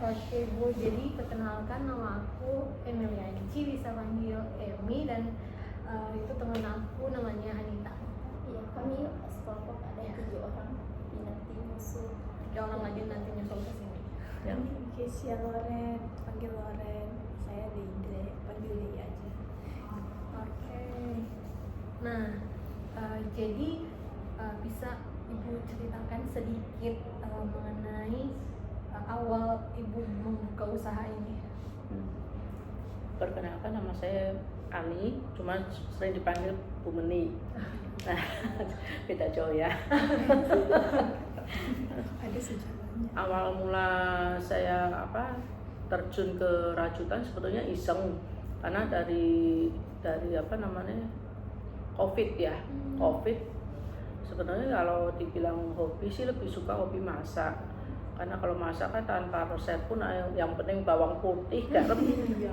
Oke Bu, jadi perkenalkan nama aku Emilianci, bisa panggil Emi, dan itu teman aku namanya Anita. Iya, kami sekelompok ada 7 orang nanti musuh. 3 orang lagi nanti nyusul ke sini. Ya. Kesia Loren, panggil Loren. Saya Deidre, panggil Dei aja. Oke. Nah, jadi bisa Ibu ceritakan sedikit mengenai awal Ibu membuka usaha ini? Perkenalkan, nama saya Ani, cuma sering dipanggil Bu Meni. Nah, beda jauh ya. Ada sejarahnya. Awal mula saya terjun ke rajutan sebetulnya iseng, karena dari COVID ya. COVID sebenarnya kalau dibilang hobi sih lebih suka hobi masak. Karena kalau masak kan tanpa resep pun yang penting bawang putih, garam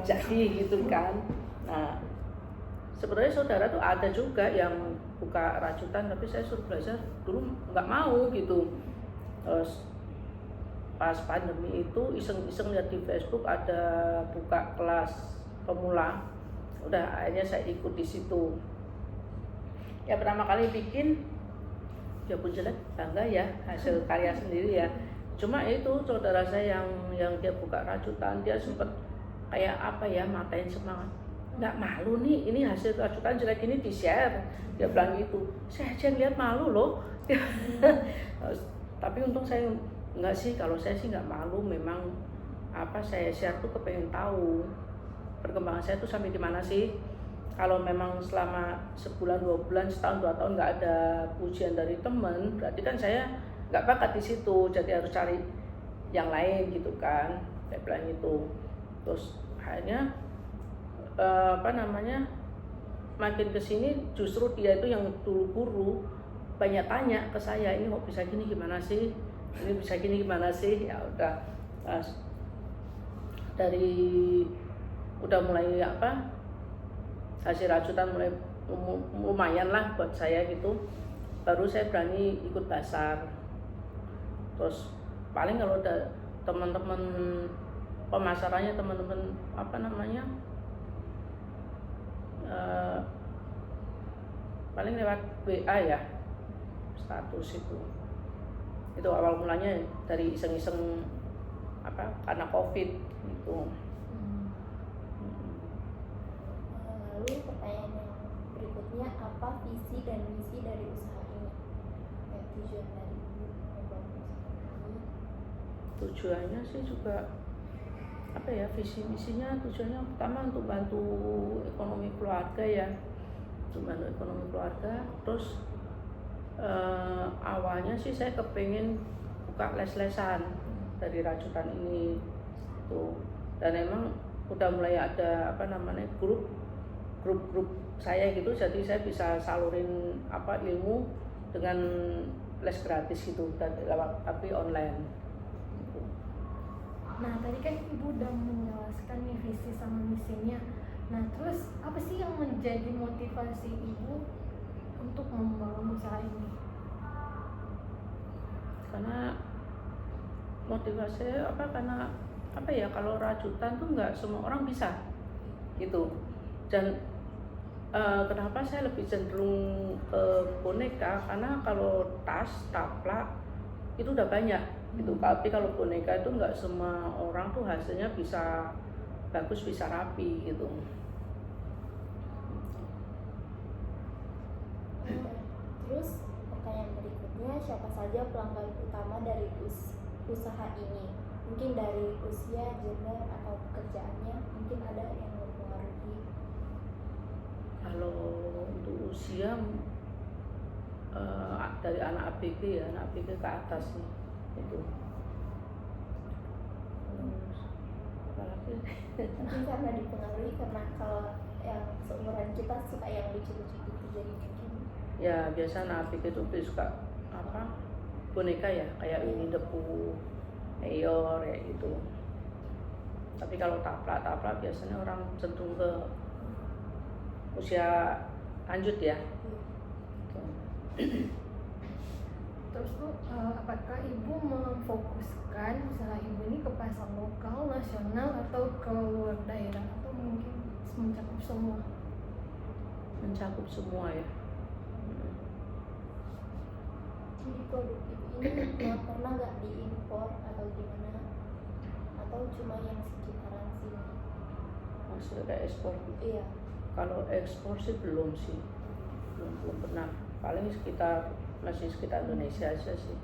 jadi gitu kan. Nah, sebenarnya saudara tuh ada juga yang buka rajutan, tapi saya suruh belajar dulu nggak mau gitu. Terus pas pandemi itu iseng-iseng lihat di Facebook ada buka kelas pemula, udah akhirnya saya ikut di situ. Ya pertama kali bikin, ya pun jelek, bangga ya hasil karya sendiri ya. Cuma itu saudara saya yang dia buka rajutan, dia sempet kayak matain semangat. Nggak malu nih, ini hasil rajutan jelek ini di-share. Dia bilang gitu. Saya aja lihat malu loh. Tapi untung saya nggak sih, kalau saya sih nggak malu. Memang saya share tuh kepengen tahu perkembangan saya tuh sampai di mana sih. Kalau memang selama sebulan, 2 bulan, setahun, 2 tahun nggak ada pujian dari teman, berarti kan saya nggak bakat di situ, jadi harus cari yang lain gitu kan. Saya bilang gitu. Terus akhirnya makin kesini justru dia itu yang dulu guru banyak tanya ke saya, ini kok bisa gini gimana sih, ini bisa gini gimana sih. Ya udah, dari udah mulai hasil rajutan mulai lumayan lah buat saya gitu, baru saya berani ikut pasar. Terus paling kalau ada teman-teman pemasarannya, teman-teman paling lewat WA ya, status itu awal mulanya dari iseng-iseng karena COVID gitu. Lalu pertanyaan yang berikutnya, apa visi dan misi dari usaha ini? Tujuan dari Ibu membangun usaha ini? Tujuannya sih juga visi misinya, tujuannya pertama untuk bantu ekonomi keluarga ya, untuk bantu ekonomi keluarga. Terus awalnya sih saya kepengen buka les-lesan dari rajutan ini tuh, dan emang udah mulai ada grup saya gitu, jadi saya bisa salurin ilmu dengan les gratis gitu, dan lewat online. Nah, tadi kan Ibu udah menjelaskan nih visi sama misinya. Nah, terus apa sih yang menjadi motivasi Ibu untuk membangun usaha ini? Karena motivasi karena kalau rajutan tuh nggak semua orang bisa gitu. Dan kenapa saya lebih cenderung ke boneka, karena kalau tas, taplak itu udah banyak gitu. Tapi kalau boneka itu nggak semua orang tuh hasilnya bisa bagus, bisa rapi gitu. Terus pertanyaan berikutnya, siapa saja pelanggan utama dari usaha ini? Mungkin dari usia, gender, atau pekerjaannya, mungkin ada yang mempengaruhi. Kalau untuk usia dari anak ABG ke atas nih itu. Apalagi Mungkin karena dipengaruhi, karena kalau yang seumuran kita suka yang lucu-lucu gitu, jadi mungkin. Ya biasa anak ABG itu suka boneka ya, kayak Winnie the Pooh, Eeyore ya gitu. Tapi kalau taplak biasanya orang cenderung ke usia lanjut ya. Terus tuh apakah ibu memfokuskan usaha ibu ini ke pasar lokal, nasional, atau ke luar daerah, atau mungkin mencakup semua? Mencakup semua ya. Jadi produk ibu ini nggak pernah nggak diimpor atau gimana, atau cuma yang sekitaran sini? Maksudnya kayak ekspor. Iya. Kalau ekspor sih belum sih, belum pernah. Paling masih sekitar Indonesia aja sih.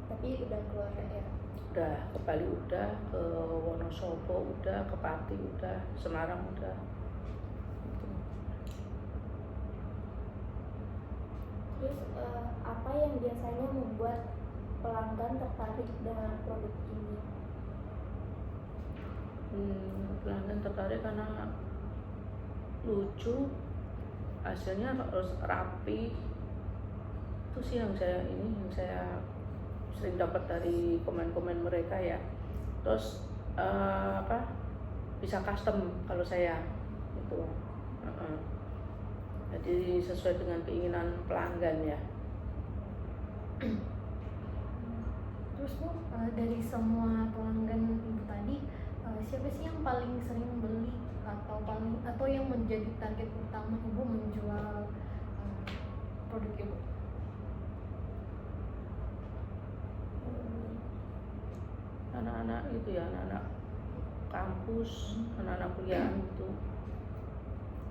Tapi udah keluar daerah. Udah ke Bali udah, ke Wonosobo udah, ke Pati udah, Semarang udah. Gitu. Terus apa yang biasanya membuat pelanggan tertarik dengan produk ini? Pelanggan tertarik karena lucu, hasilnya harus rapi. Itu sih yang saya sering dapat dari komen-komen mereka ya. Terus bisa custom kalau saya itu. Jadi sesuai dengan keinginan pelanggan ya. Terus Bu, dari semua pelanggan ibu tadi, siapa sih yang paling sering beli atau yang menjadi target utama ibu menjual produk ibu? Anak-anak itu ya, anak-anak kampus, anak-anak kuliah itu.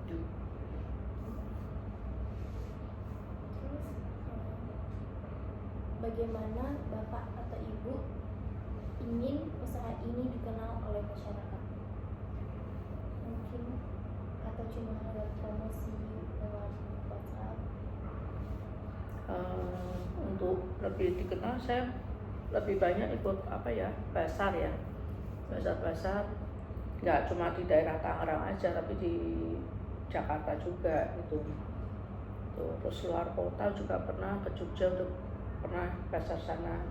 Terus bagaimana bapak atau ibu ingin usaha ini dikenal oleh masyarakat? Mungkin atau cuma lewat promosi lewat WhatsApp? Untuk lebih dikenal saya lebih banyak ikut pasar ya, pasar nggak cuma di daerah Tangerang aja tapi di Jakarta juga gitu. Tuh, terus luar kota juga pernah, ke Jogja untuk pernah pasar sana.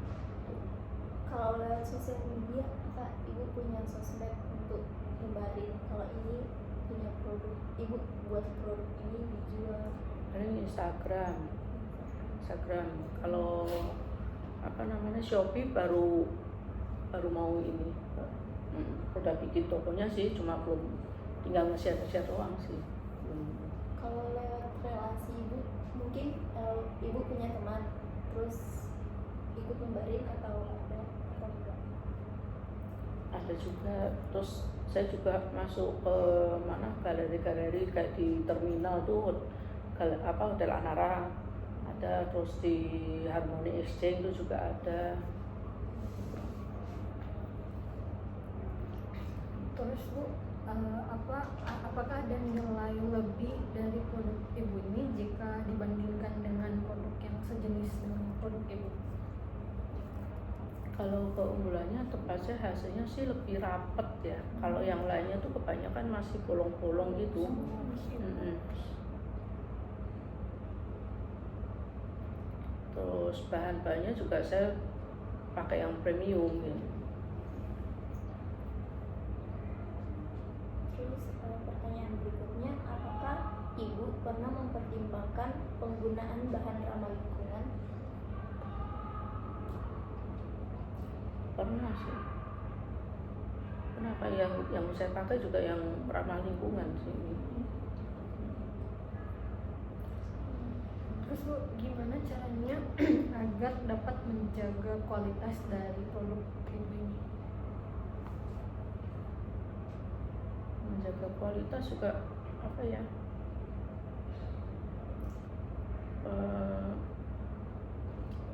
Kalau lewat sosial media, Kak, ibu punya sosmed untuk nyebarin kalau ini punya produk, ibu buat produk ini dijual? Paling Instagram. Kalau Shopee baru mau ini. Udah bikin tokonya sih, cuma belum tinggal nge-share doang sih. Kalau lewat relasi ibu, mungkin ibu punya teman, terus ikut nyebarin atau enggak? Ada juga, terus saya juga masuk ke galeri-galeri kayak di terminal tuh, Hotel Anara ada, terus di Harmony Exchange itu juga ada. Terus Bu, apakah ada nilai lebih dari produk ibu ini jika dibandingkan dengan produk yang sejenis dengan produk ibu? Kalau keunggulannya tepatnya hasilnya sih lebih rapet ya. Kalau yang lainnya tuh kebanyakan masih bolong-bolong gitu. Terus bahan-bahannya juga saya pakai yang premium gitu. Terus pertanyaan berikutnya, apakah ibu pernah mempertimbangkan penggunaan bahan ramah lingkungan? Pernah sih. Kenapa yang saya pakai juga yang ramah lingkungan sih. Terus Bu, gimana caranya agar dapat menjaga kualitas dari produk ibu ini? Menjaga kualitas juga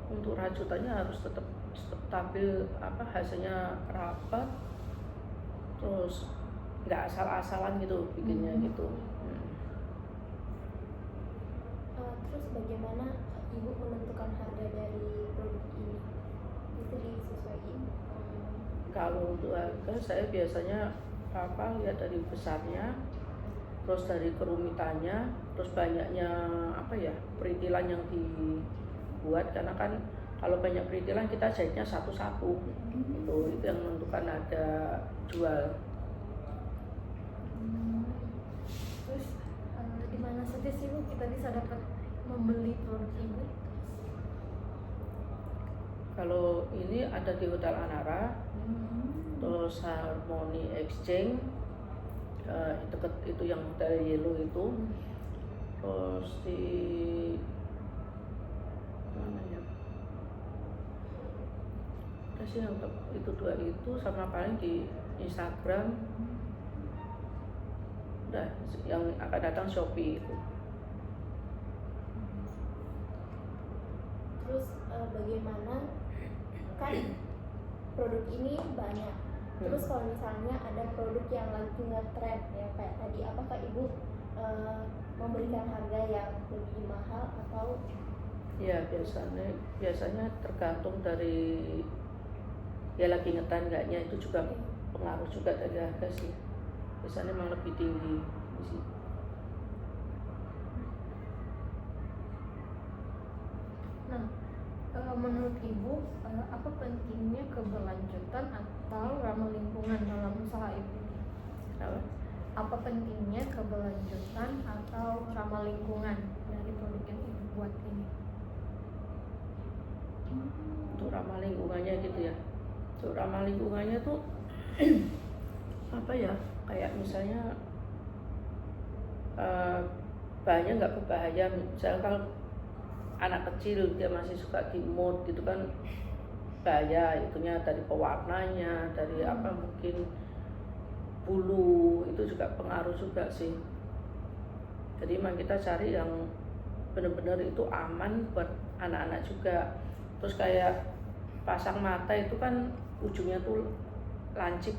untuk rajutannya harus tetap stabil, hasilnya rapat, terus nggak asal-asalan gitu bikinnya gitu. Terus bagaimana ibu menentukan harga dari produk ini? Itu disesuaikan? Kalau untuk harga saya biasanya lihat dari besarnya, terus dari kerumitannya, terus banyaknya perintilan yang dibuat, karena kan kalau banyak perintilan kita jahitnya satu-satu, itu yang menentukan harga jual. Terus di mana saja sih Bu kita bisa dapat membeli produk ibu? Kalau ini ada di Hotel Anara, terus Harmony Exchange, deket itu yang Hotel Yellow itu, terus di mana ya? Ada sih yang itu dua itu, sama paling di Instagram. Udah, yang akan datang Shopee itu. Terus bagaimana kan produk ini banyak. Terus kalau misalnya ada produk yang lagi nge-trend ya kayak tadi, apakah ibu memberikan harga yang lebih mahal atau? Ya biasanya tergantung dari ya lagi ngetan enggaknya, itu juga pengaruh juga dari harga sih. Biasanya memang lebih tinggi sih. Nah, menurut ibu apa pentingnya keberlanjutan atau ramah lingkungan dalam usaha ibu? Apa pentingnya keberlanjutan atau ramah lingkungan dari produk yang ibu buat ini? Untuk ramah lingkungannya gitu ya. Untuk ramah lingkungannya tuh apa ya, kayak misalnya bahannya nggak berbahaya. Misalnya kalau anak kecil dia masih suka dimut gitu kan bahaya, itunya dari pewarnanya, dari apa mungkin bulu, itu juga pengaruh juga sih. Jadi memang kita cari yang benar-benar itu aman buat anak-anak juga. Terus kayak pasang mata itu kan ujungnya tuh lancip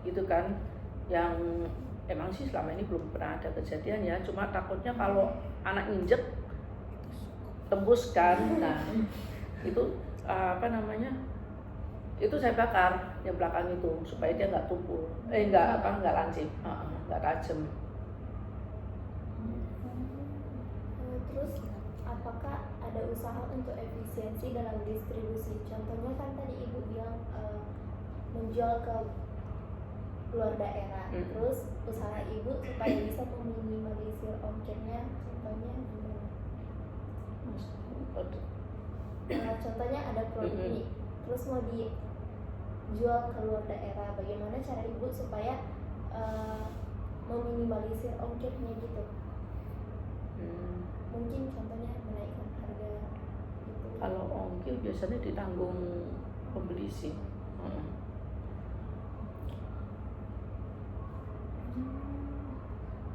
gitu kan, yang emang sih selama ini belum pernah ada kejadian ya, cuma takutnya kalau anak injek tembus kan. Nah itu apa namanya, itu saya bakar yang belakang itu supaya dia nggak tumpul, nggak lancip, nggak tajam. Terus apakah ada usaha untuk efisiensi dalam distribusi? Contohnya kan tadi ibu bilang menjual ke luar daerah. Terus usaha ibu supaya bisa meminimalisir ongkirnya, contohnya gimana? Contohnya ada produk ini, terus mau dijual ke luar daerah, bagaimana cara ibu supaya meminimalisir ongkirnya gitu? Mungkin contohnya menaikkan harga gitu. Kalau ongkir biasanya ditanggung pembeli sih.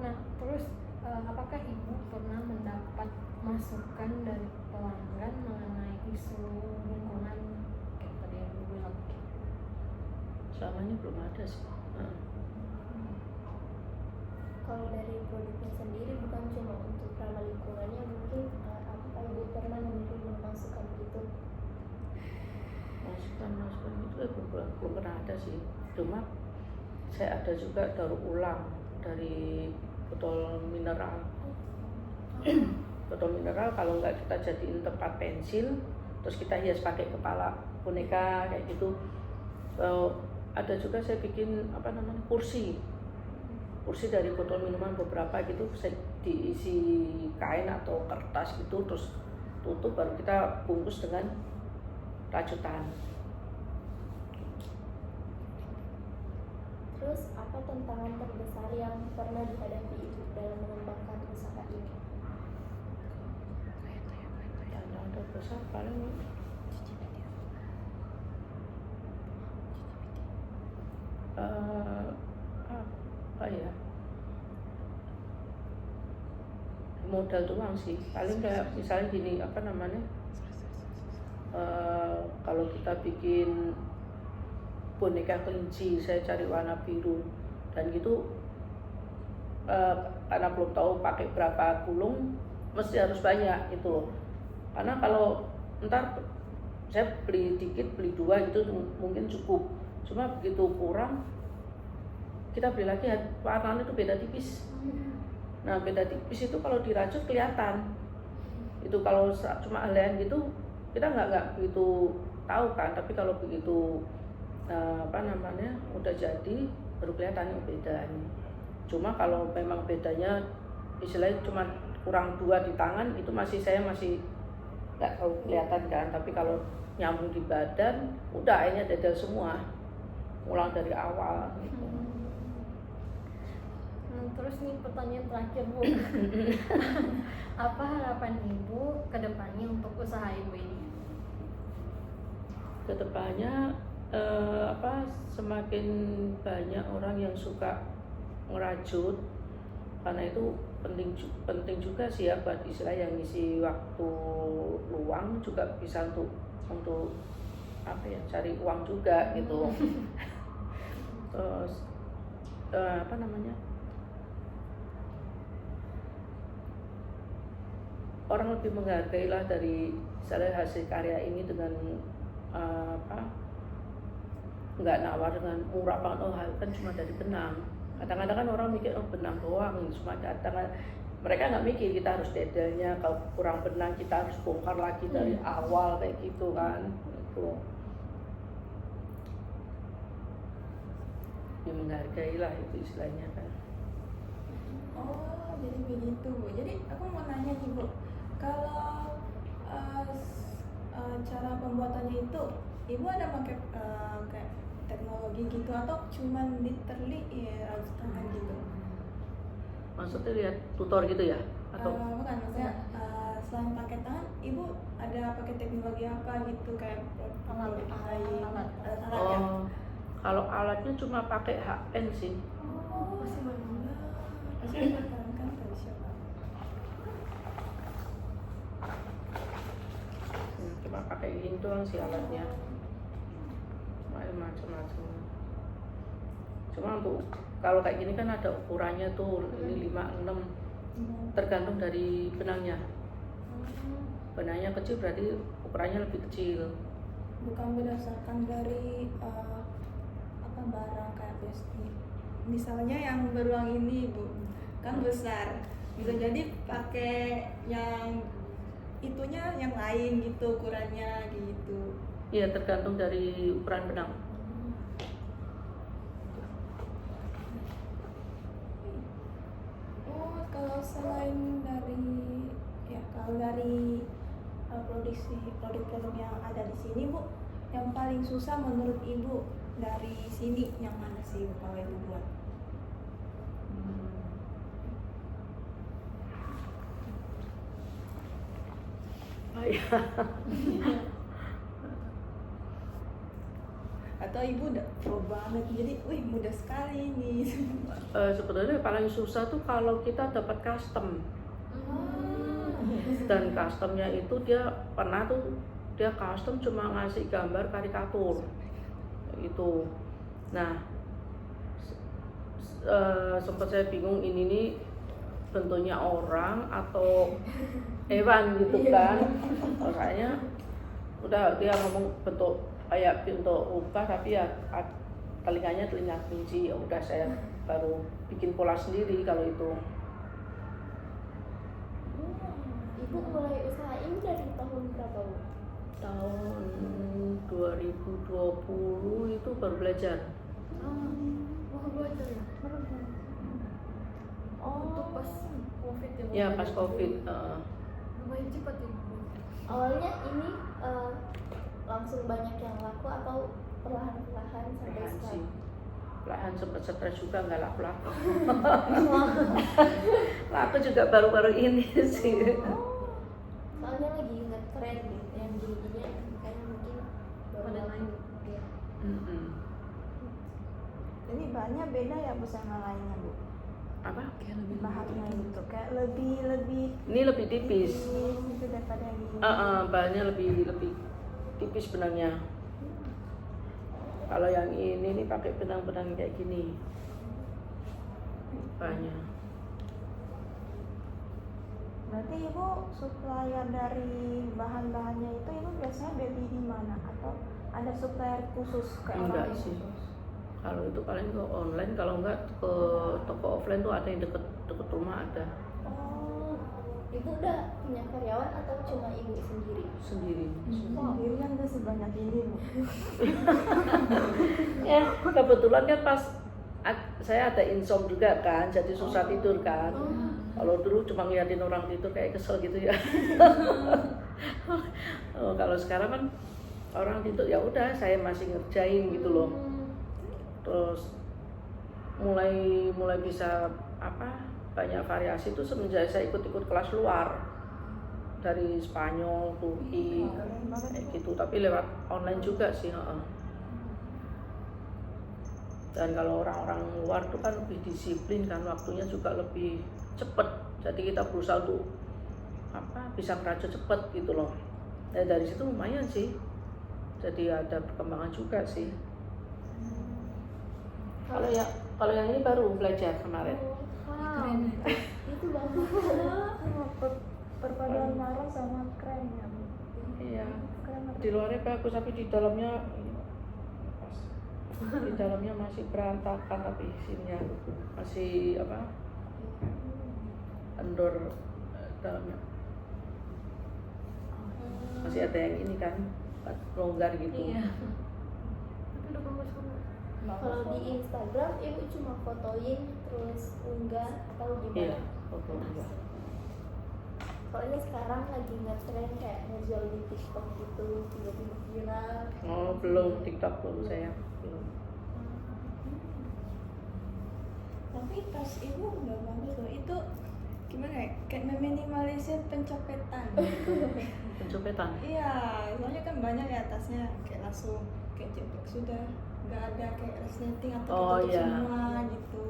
Nah, terus apakah ibu pernah mendapat masukan dari pelanggan mengenai isu lingkungan kayak tadi yang ibu bilang? Selama ini belum ada sih. Kalau dari produknya sendiri bukan cuma untuk ramah lingkungannya, mungkin apakah ibu pernah menerima masukan gitu? Masukan itu belum pernah ada sih. Cuma saya ada juga daur ulang dari botol mineral. Botol mineral kalau nggak kita jadiin tempat pensil, terus kita hias pakai kepala boneka kayak gitu. Ada juga saya bikin apa namanya, kursi dari botol minuman beberapa gitu, saya diisi kain atau kertas gitu, terus tutup, baru kita bungkus dengan rajutan. Terus apa tantangan terbesar yang pernah dihadapi ibu dalam mengembangkan usaha ini? Tantangan terbesar paling apa ya, modal doang sih paling. Kayak misalnya gini, apa namanya, kalau kita bikin boneka kelinci, saya cari warna biru dan gitu, karena belum tahu pakai berapa gulung, mesti harus banyak itu loh. Karena kalau ntar saya beli dikit, beli 2 itu mungkin cukup, cuma begitu kurang kita beli lagi, warnanya itu beda tipis. Nah beda tipis itu kalau dirajut kelihatan. Itu kalau cuma alian gitu kita nggak begitu tahu kan, tapi kalau begitu apa namanya udah jadi baru kelihatan bedanya. Cuma kalau memang bedanya istilahnya cuma kurang 2 di tangan, itu saya masih nggak tahu kelihatan kan. Tapi kalau nyambung di badan, udah akhirnya dedel semua, ulang dari awal gitu. Terus nih pertanyaan terakhir Bu, apa harapan Ibu ke depannya untuk usaha Ibu ini? Kedepannya semakin banyak orang yang suka ngerajut, karena itu penting juga sih ya buat istilah yang ngisi waktu luang juga bisa untuk apa ya, cari uang juga gitu. Terus apa namanya, orang lebih menghargai lah dari misalnya hasil karya ini dengan nggak nawar dengan murah banget, oh kan cuma dari benang. Kadang-kadang kan orang mikir oh benang doang, cuma datang, mereka nggak mikir kita harus dedelnya, kalau kurang benang kita harus bongkar lagi dari awal kayak gitu kan. Itu ya, menghargai lah itu istilahnya kan. Oh, jadi begitu Bu. Jadi aku mau nanya nih Bu, kalau cara pembuatannya itu Ibu ada pakai kayak teknologi gitu atau cuman literally ya harus tangan gitu? Maksudnya lihat tutor gitu ya? Atau Bukan, maksudnya selain pakai tangan, Ibu ada pakai teknologi apa gitu kayak Alat. alat ya? Kalau alatnya cuma pakai HN sih. Oh, masih banyak. Masih kan tradisional. Cuma pakai gini doang sih alatnya, macam-macam. Cuma untuk kalau kayak gini kan ada ukurannya tuh, ini 5, 6, tergantung dari benangnya. Benangnya kecil berarti ukurannya lebih kecil. Bukan berdasarkan dari barang kayak misalnya yang beruang ini Bu kan besar, bisa jadi pakai yang itunya yang lain gitu ukurannya gitu. Iya, tergantung dari ukuran benang. Oh, kalau selain dari produk-produk yang ada di sini Bu, yang paling susah menurut Ibu dari sini yang mana sih kalau Ibu buat? Atau Ibu udah pro banget jadi wih mudah sekali nih. Sebenarnya paling susah tuh kalau kita dapat custom. Dan customnya itu dia custom cuma ngasih gambar karikatur itu. Nah sempat saya bingung ini nih bentuknya orang atau hewan gitu kan. Makanya udah dia ngomong bentuk kayak bentuk rupa tapi ya telinganya telinga kelinci, ya udah saya baru bikin pola sendiri kalau itu. Ibu mulai usaha ini dari tahun berapa Bu? Tahun 2020 itu baru belajar. Belajar ya? Untuk pas COVID ya? Ya pas COVID. Lumayan cepat ya? Awalnya ini langsung banyak yang laku atau perlahan-perlahan sampai Perlahan sih. sekarang? Perlahan sempat stres juga nggak laku-laku. Laku juga baru-baru ini sih. Soalnya lagi nge-trend gitu yang gini-gini, makanya mungkin baru Pada laku. lain ya. Jadi bahannya beda ya Bu sama lainnya Bu? Apa? Bahannya gitu kayak lebih Ini lebih tipis. gitu daripada yang ini. Bahannya lebih tipis benangnya. Kalau yang ini nih pakai benang-benang kayak gini. Banyak. Berarti Ibu supplier dari bahan-bahannya itu Ibu biasanya beli di mana atau ada supplier khusus ke Enggak orang sih. khusus? Kalau itu paling ke online, kalau enggak ke toko offline tuh ada yang deket rumah ada. Oh, Ibu udah punya karyawan atau cuma Ibu sendiri? Sendiri. Sendiri kan udah sebanyak ini Bu. Ya kebetulan kan pas saya ada insomnia juga kan, jadi susah tidur kan. Kalau dulu cuma ngeliatin orang tidur kayak kesel gitu ya. Kalau sekarang kan orang itu ya udah saya masih ngerjain gitu loh. Terus mulai bisa banyak variasi itu semenjak saya ikut kelas luar dari Spanyol, Turki kayak gitu, tapi lewat online juga sih. Dan kalau orang-orang luar tuh kan lebih disiplin kan, waktunya juga lebih cepet, jadi kita berusaha untuk bisa ngerajut cepet gitu loh. Ya dari situ lumayan sih, jadi ada perkembangan juga sih. Kalau yang ini baru belajar kemarin. Keren. Itu bagus. Perpaduan marah sama keren ya Bu. Iya. Keren Di luarnya bagus tapi di dalamnya masih berantakan, tapi isinya masih kendor dalamnya. Masih ada yang ini kan longgar gitu. Iya. Tapi udah bagus-bagus. Kalau di Instagram ibu cuma fotoin terus unggah atau Iya, gimana? foto juga. Soalnya sekarang lagi ngetren kayak ngejual di TikTok gitu, tiba-tiba viral. Oh, belum TikTok belum saya. Belum. Tapi tas ibu nggak bagus loh. Itu gimana ya? Kayak meminimalisir pencopetan. Pencopetan. Iya, soalnya kan banyak ya tasnya kayak langsung kayak jepit sudah, nggak ada kayak resleting atau Oh, ketutup iya. semua gitu.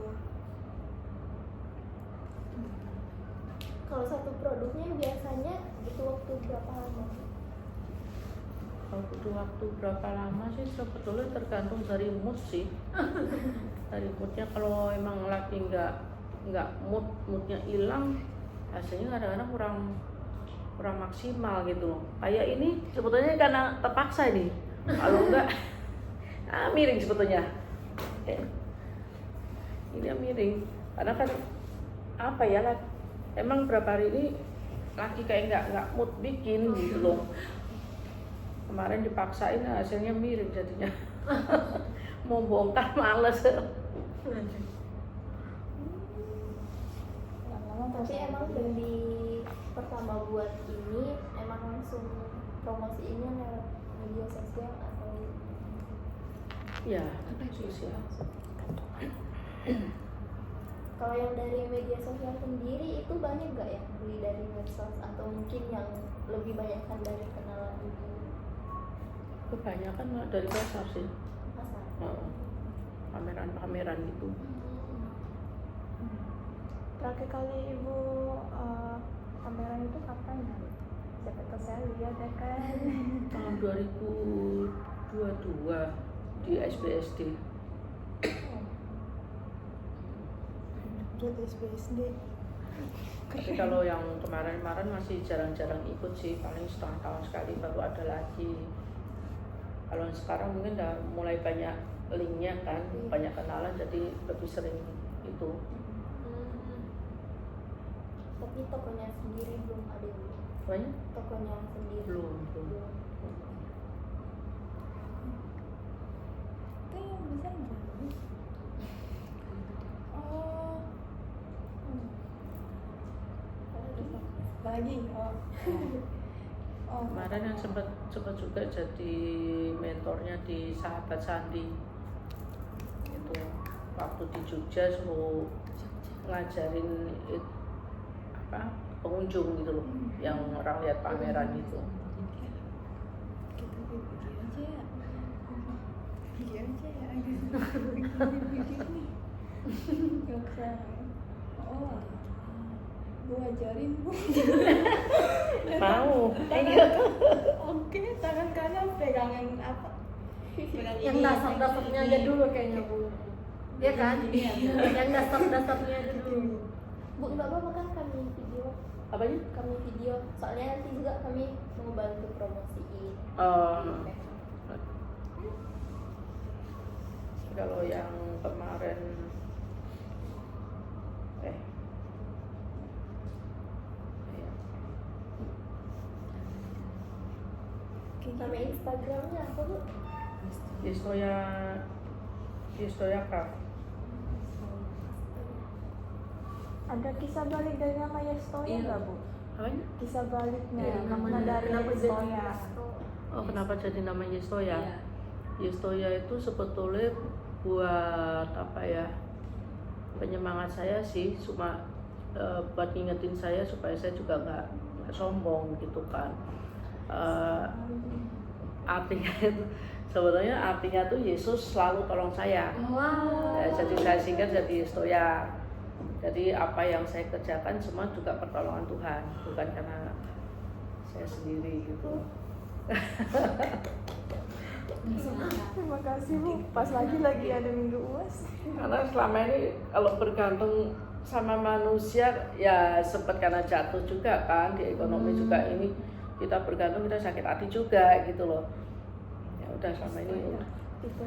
Kalau satu produknya biasanya butuh waktu berapa lama? Kalau butuh waktu berapa lama sih sebetulnya tergantung dari mood sih. Dari moodnya, kalau emang lagi nggak moodnya hilang, hasilnya kadang-kadang kurang maksimal gitu loh. Kayak ini sebetulnya karena terpaksa ini. Kalau enggak miring sebetulnya. Ini miring karena kan emang berapa hari ini lagi kayak nggak mood bikin gitu loh. Kemarin dipaksain hasilnya miring jadinya. Mau bongkar males. Tapi emang dari pertama buat ini emang langsung promosiinnya lewat media sosial atau Ya, sosial. kalau yang dari media sosial sendiri itu banyak gak yang beli dari medsos atau mungkin yang lebih banyak kan dari kenalan ibu Kebanyakan dari pasar sih. pasar? Pameran gitu. Terakhir kali ibu pameran itu kapan ya? Siapa tahu saya lihat ya kan. Tahun 2022 di SBSD. Buat SBSD. Tapi kalau yang kemarin-kemarin masih jarang-jarang ikut sih, paling setengah tahun sekali baru ada lagi. Kalau sekarang mungkin udah mulai banyak linknya kan, banyak kenalan, jadi lebih sering itu. Tapi tokonya sendiri belum ada Bu. Banyak? Tokonya sendiri Belum. Itu yang besar nggak? Oh. Lagi. Oh. Kemarin yang sempat juga jadi mentornya di Sahabat Sandi. Itu waktu di Jogja suruh ngajarin pengunjung gitu loh, yang orang lihat pameran itu. Kita pergi aja ya. Gak usah. Oh, Bu ajarin Bu. Mau? Oke, tangan kanan pegangin apa? Pegang Yang ini, dasar-dasarnya aja dulu kayaknya Bu. Ya kan? Yang dasar-dasarnya aja dulu. Bu, nggak apa-apa kan kami video, Apanya? soalnya nanti juga kami mau bantu promosiin. Kalau yang kemarin Nama Instagramnya apa Bu? Histoya Craft. Ada kisah balik dari nama Yestoya Iya. nggak Bu? Apanya? Kisah baliknya Dari nama namanya, dari kenapa jadi Yestoya. Yesto? Oh, kenapa jadi nama Yestoya? Iya. Yestoya itu sebetulnya buat apa ya? Penyemangat saya sih, cuma buat ngingetin saya supaya saya juga nggak sombong gitu kan. Artinya itu sebenarnya artinya tuh Yesus selalu tolong saya. Wow. Ya, jadi saya singkat jadi Yestoya. Jadi apa yang saya kerjakan semua juga pertolongan Tuhan, bukan karena saya sendiri gitu. Terima kasih Bu. Pas lagi ada Minggu UAS. Karena selama ini kalau bergantung sama manusia ya sempat karena jatuh juga kan di ekonomi juga ini kita bergantung, kita sakit hati juga gitu loh. Ya udah selama ini udah. Itu